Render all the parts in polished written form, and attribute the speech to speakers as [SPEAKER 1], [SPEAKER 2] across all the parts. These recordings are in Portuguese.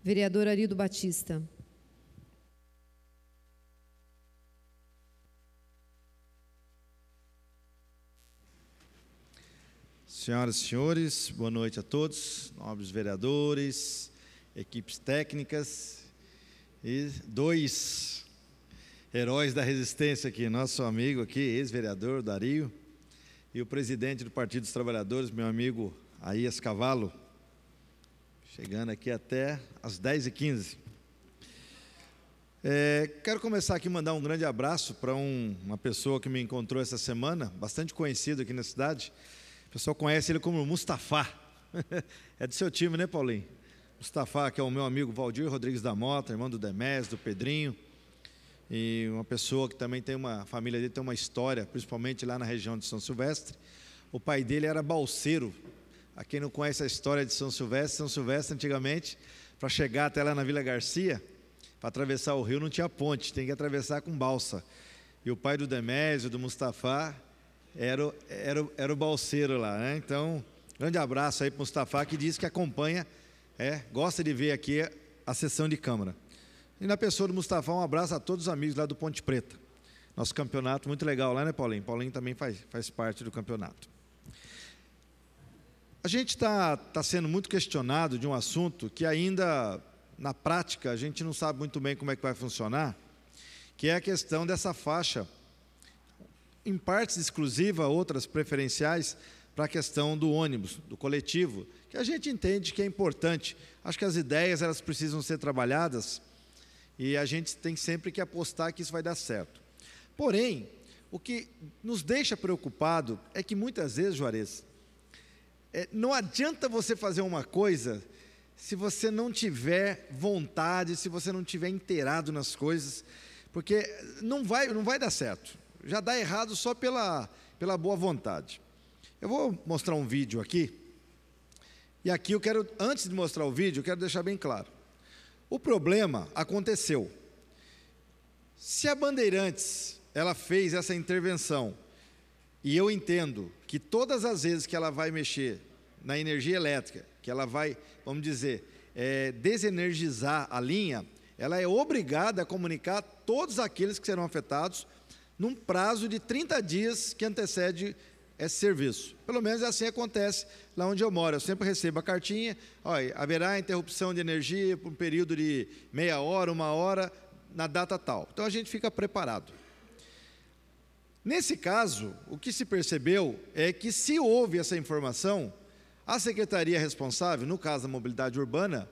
[SPEAKER 1] Vereador Arido Batista.
[SPEAKER 2] Senhoras e senhores, boa noite a todos, nobres vereadores, equipes técnicas e dois heróis da resistência aqui, nosso amigo aqui, ex-vereador Dario, e o presidente do Partido dos Trabalhadores, meu amigo Aías Cavalo, chegando aqui até às 10h15. Quero começar aqui mandar um grande abraço para uma pessoa que me encontrou essa semana, bastante conhecido aqui na cidade. O pessoal conhece ele como Mustafa. É do seu time, né, Paulinho? Mustafa, que é o meu amigo Valdir Rodrigues da Mota, irmão do Demés, do Pedrinho, e uma pessoa que também tem a família dele tem uma história, principalmente lá na região de São Silvestre. O pai dele era balseiro. A quem não conhece a história de São Silvestre antigamente, para chegar até lá na Vila Garcia, para atravessar o rio não tinha ponte, tem que atravessar com balsa. E o pai do Demésio, do Mustafa, era o balseiro lá, né? Então, grande abraço aí para o Mustafa, que diz que acompanha, gosta de ver aqui a sessão de Câmara. E na pessoa do Mustafa, um abraço a todos os amigos lá do Ponte Preta. Nosso campeonato muito legal lá, né, Paulinho? Paulinho também faz parte do campeonato. A gente está sendo muito questionado de um assunto que ainda, na prática, a gente não sabe muito bem como é que vai funcionar, que é a questão dessa faixa, em partes exclusiva, outras preferenciais, para a questão do ônibus, do coletivo, que a gente entende que é importante. Acho que as ideias elas precisam ser trabalhadas e a gente tem sempre que apostar que isso vai dar certo. Porém, o que nos deixa preocupado é que muitas vezes, Juarez, não adianta você fazer uma coisa se você não tiver vontade, se você não tiver inteirado nas coisas, porque não vai dar certo. Já dá errado só pela boa vontade. Eu vou mostrar um vídeo aqui, e aqui eu quero, antes de mostrar o vídeo, eu quero deixar bem claro. O problema aconteceu. Se a Bandeirantes, ela fez essa intervenção, e eu entendo que todas as vezes que ela vai mexer na energia elétrica, que ela vai, vamos dizer, desenergizar a linha, ela é obrigada a comunicar todos aqueles que serão afetados num prazo de 30 dias que antecede esse serviço. Pelo menos assim acontece lá onde eu moro. Eu sempre recebo a cartinha, olha, haverá interrupção de energia por um período de meia hora, 1 hora, na data tal. Então a gente fica preparado. Nesse caso, o que se percebeu é que se houve essa informação, a secretaria responsável, no caso da mobilidade urbana,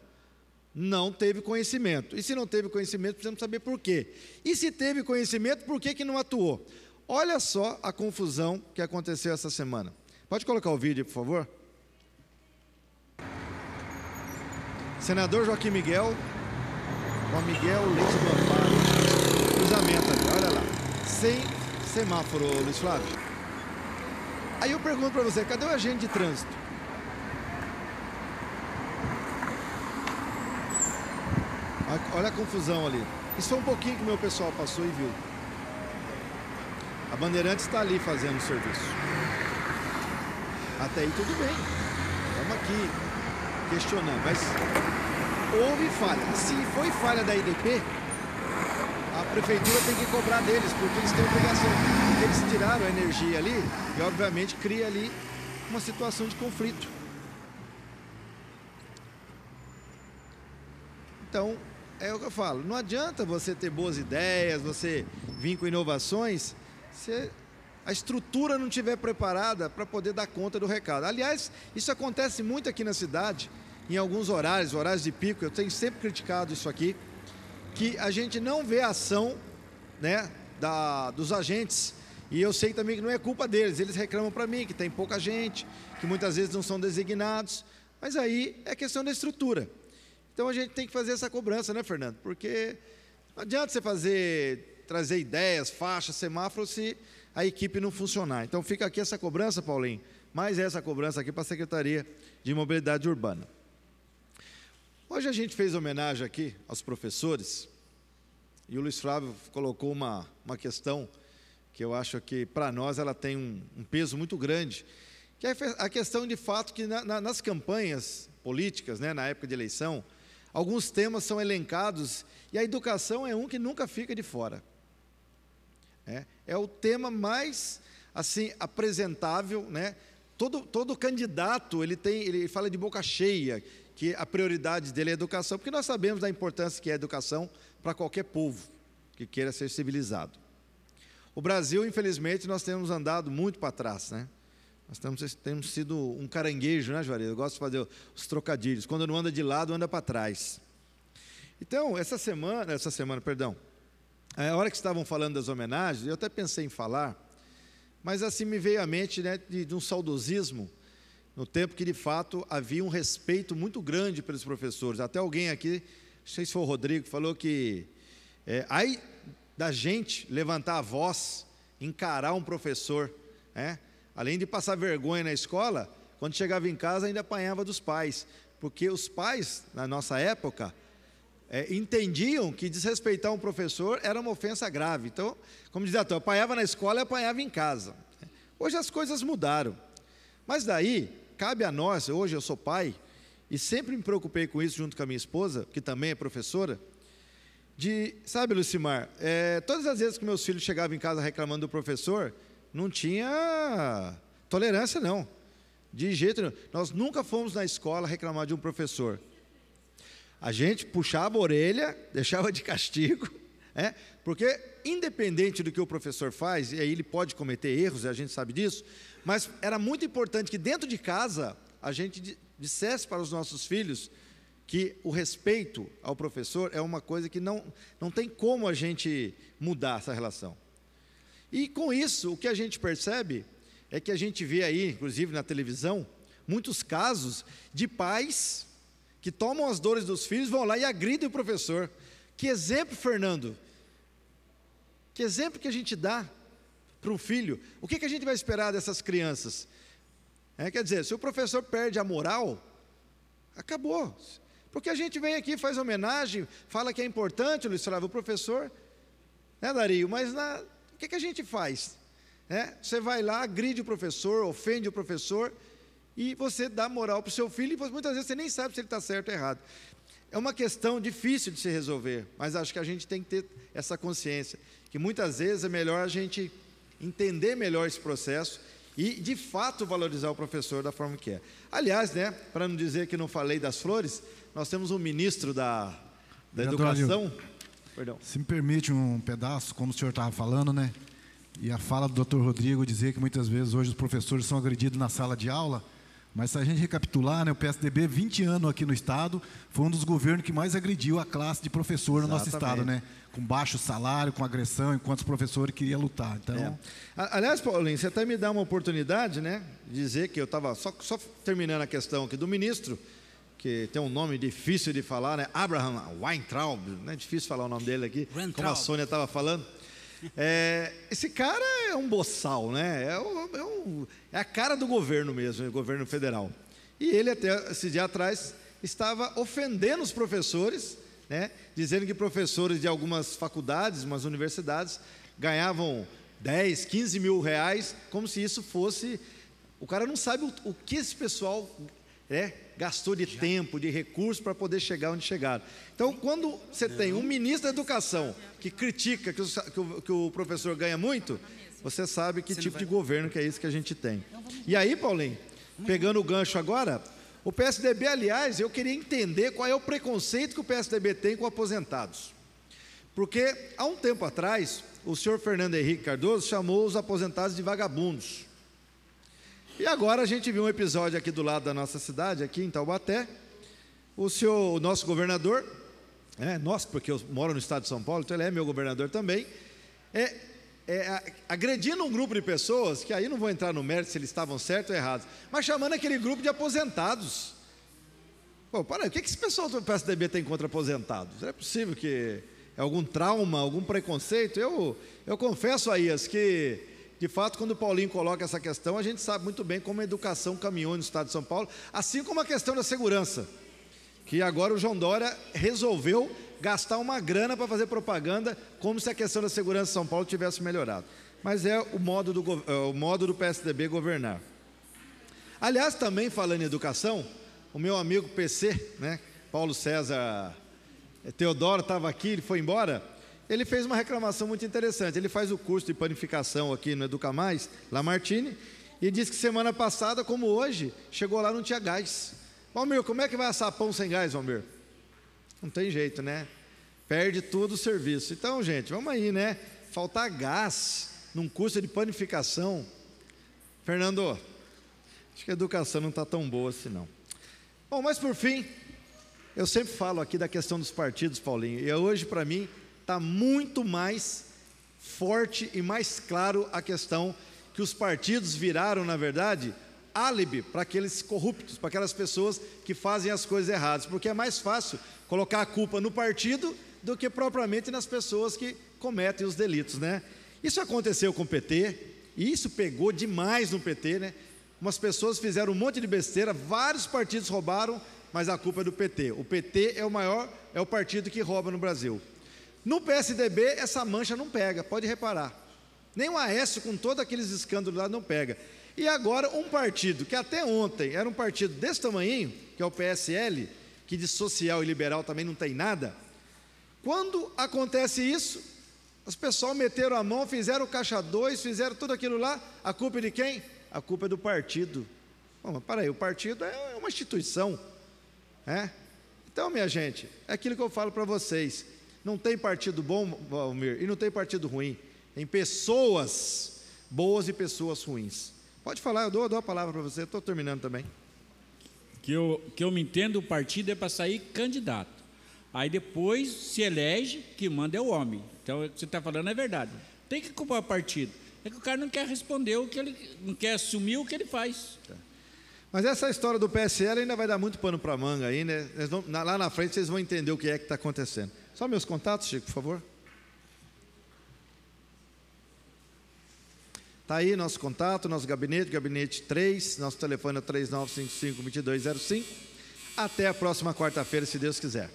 [SPEAKER 2] não teve conhecimento. E se não teve conhecimento, precisamos saber por quê. E se teve conhecimento, por que não atuou? Olha só a confusão que aconteceu essa semana. Pode colocar o vídeo, por favor? Senador Joaquim Miguel, Juan Miguel Leite do Amparo, cruzamento ali, olha lá, sem semáforo, Luiz Flávio. Aí eu pergunto para você, cadê o agente de trânsito? Olha a confusão ali. Isso foi um pouquinho que o meu pessoal passou e viu. A Bandeirantes está ali fazendo o serviço. Até aí tudo bem. Estamos aqui questionando. Mas houve falha. Se foi falha da IDP, a prefeitura tem que cobrar deles, porque eles têm obrigação. Eles tiraram a energia ali e, obviamente, cria ali uma situação de conflito. Então, é o que eu falo, não adianta você ter boas ideias, você vir com inovações, se a estrutura não estiver preparada para poder dar conta do recado. Aliás, isso acontece muito aqui na cidade, em alguns horários de pico, eu tenho sempre criticado isso aqui, que a gente não vê a ação, né, dos agentes, e eu sei também que não é culpa deles, eles reclamam para mim que tem pouca gente, que muitas vezes não são designados, mas aí é questão da estrutura. Então a gente tem que fazer essa cobrança, né, Fernando? Porque não adianta você trazer ideias, faixas, semáforos, se a equipe não funcionar. Então fica aqui essa cobrança, Paulinho, mais essa cobrança aqui para a Secretaria de Mobilidade Urbana. Hoje a gente fez homenagem aqui aos professores, e o Luiz Flávio colocou uma questão que eu acho que para nós ela tem um peso muito grande, que é a questão de fato que nas campanhas políticas, né, na época de eleição, alguns temas são elencados, e a educação é um que nunca fica de fora. É o tema mais assim apresentável, né? Todo candidato ele fala de boca cheia que a prioridade dele é a educação, porque nós sabemos da importância que é a educação para qualquer povo que queira ser civilizado. O Brasil, infelizmente, nós temos andado muito para trás, né? Nós temos sido um caranguejo, né, Juarez? Eu gosto de fazer os trocadilhos. Quando não anda de lado, anda para trás. Então, essa semana, a hora que estavam falando das homenagens, eu até pensei em falar, mas assim me veio à mente, né, de um saudosismo, no tempo que de fato havia um respeito muito grande pelos professores. Até alguém aqui, não sei se foi o Rodrigo, falou que aí da gente levantar a voz, encarar um professor, além de passar vergonha na escola, quando chegava em casa ainda apanhava dos pais, porque os pais, na nossa época, entendiam que desrespeitar um professor era uma ofensa grave. Então, como dizia, eu apanhava na escola e apanhava em casa. Hoje as coisas mudaram, mas daí cabe a nós, hoje eu sou pai, e sempre me preocupei com isso junto com a minha esposa, que também é professora, sabe, Lucimar, todas as vezes que meus filhos chegavam em casa reclamando do professor, não tinha tolerância não, de jeito nenhum. Nós nunca fomos na escola reclamar de um professor. A gente puxava a orelha, deixava de castigo, porque independente do que o professor faz, e aí ele pode cometer erros, e a gente sabe disso, mas era muito importante que dentro de casa a gente dissesse para os nossos filhos que o respeito ao professor é uma coisa que não tem como a gente mudar essa relação. E com isso, o que a gente percebe é que a gente vê aí, inclusive na televisão, muitos casos de pais que tomam as dores dos filhos, vão lá e agridem o professor. Que exemplo, Fernando? Que exemplo que a gente dá para um filho? O que a gente vai esperar dessas crianças? Quer dizer, se o professor perde a moral, acabou. Porque a gente vem aqui, faz homenagem, fala que é importante, Luiz Flávio, o professor, Dario, mas o que a gente faz? Você vai lá, agride o professor, ofende o professor, e você dá moral para o seu filho, e muitas vezes você nem sabe se ele está certo ou errado. É uma questão difícil de se resolver, mas acho que a gente tem que ter essa consciência, que muitas vezes é melhor a gente entender melhor esse processo e, de fato, valorizar o professor da forma que é. Aliás, para não dizer que não falei das flores, nós temos um ministro da Educação. Perdão.
[SPEAKER 1] Se me permite um pedaço, como o senhor estava falando, e a fala do Dr. Rodrigo dizer que muitas vezes hoje os professores são agredidos na sala de aula, mas se a gente recapitular, o PSDB, 20 anos aqui no Estado, foi um dos governos que mais agrediu a classe de professor no nosso Estado, com baixo salário, com agressão, enquanto os professores queriam lutar. Então...
[SPEAKER 2] Aliás, Paulinho, você até me dá uma oportunidade, de dizer que eu estava só terminando a questão aqui do ministro, que tem um nome difícil de falar, Abraham Weintraub, é difícil falar o nome dele aqui, como a Sônia estava falando. Esse cara é um boçal, é a cara do governo mesmo, o governo federal. E ele até esse dia atrás estava ofendendo os professores, dizendo que professores de algumas faculdades, umas universidades, ganhavam 10, 15 mil reais, como se isso fosse... O cara não sabe o que esse pessoal gastou de tempo, de recursos para poder chegar onde chegaram. Então, quando você tem um ministro da Educação que critica que o professor ganha muito, você sabe que tipo de governo que é isso que a gente tem. E aí, Paulinho, pegando o gancho agora, o PSDB, aliás, eu queria entender qual é o preconceito que o PSDB tem com aposentados. Porque, há um tempo atrás, o senhor Fernando Henrique Cardoso chamou os aposentados de vagabundos. E agora a gente viu um episódio aqui do lado da nossa cidade, aqui em Taubaté, o nosso governador, porque eu moro no estado de São Paulo, então ele é meu governador também, agredindo um grupo de pessoas, que aí não vou entrar no mérito se eles estavam certos ou errados, mas chamando aquele grupo de aposentados. O que esse pessoal do PSDB tem contra aposentados? Não é possível que é algum trauma, algum preconceito? Eu confesso a Ias que, de fato, quando o Paulinho coloca essa questão, a gente sabe muito bem como a educação caminhou no estado de São Paulo, assim como a questão da segurança, que agora o João Dória resolveu gastar uma grana para fazer propaganda, como se a questão da segurança em São Paulo tivesse melhorado. Mas é o modo do PSDB governar. Aliás, também falando em educação, o meu amigo PC, Paulo César Teodoro estava aqui, ele foi embora, ele fez uma reclamação muito interessante. Ele faz o curso de panificação aqui no Educa Mais, Lamartine, e disse que semana passada, como hoje, chegou lá e não tinha gás. Valmir, como é que vai assar pão sem gás, Valmir? Não tem jeito, né? Perde tudo o serviço. Então, gente, vamos aí, né? Faltar gás num curso de panificação. Fernando, acho que a educação não está tão boa assim, não. Bom, mas por fim, eu sempre falo aqui da questão dos partidos, Paulinho, e hoje, para mim, está muito mais forte e mais claro a questão que os partidos viraram, na verdade, álibi para aqueles corruptos, para aquelas pessoas que fazem as coisas erradas, porque é mais fácil colocar a culpa no partido do que propriamente nas pessoas que cometem os delitos, né? Isso aconteceu com o PT, e isso pegou demais no PT, né? Umas pessoas fizeram um monte de besteira, vários partidos roubaram, mas a culpa é do PT. O PT é o partido que rouba no Brasil. No PSDB, essa mancha não pega, pode reparar. Nem o Aécio, com todos aqueles escândalos lá, não pega. E agora, um partido que até ontem era um partido desse tamanhinho, que é o PSL, que de social e liberal também não tem nada, quando acontece isso, os pessoal meteram a mão, fizeram o caixa 2, fizeram tudo aquilo lá, a culpa é de quem? A culpa é do partido. Bom, mas para aí, o partido é uma instituição, né? Então, minha gente, é aquilo que eu falo para vocês, não tem partido bom, Valmir, e não tem partido ruim, tem pessoas boas e pessoas ruins. Pode falar, eu dou a palavra para você, estou terminando também.
[SPEAKER 3] Que eu me entendo, o partido é para sair candidato. Aí depois se elege, que manda é o homem. Então, o que você está falando é verdade. Tem que culpar o partido. É que o cara não quer responder o que ele não quer assumir o que ele faz.
[SPEAKER 2] Mas essa história do PSL ainda vai dar muito pano para manga aí, né? Lá na frente vocês vão entender o que é que está acontecendo. Só meus contatos, Chico, por favor. Está aí nosso contato, nosso gabinete 3, nosso telefone é 3955-2205. Até a próxima quarta-feira, se Deus quiser.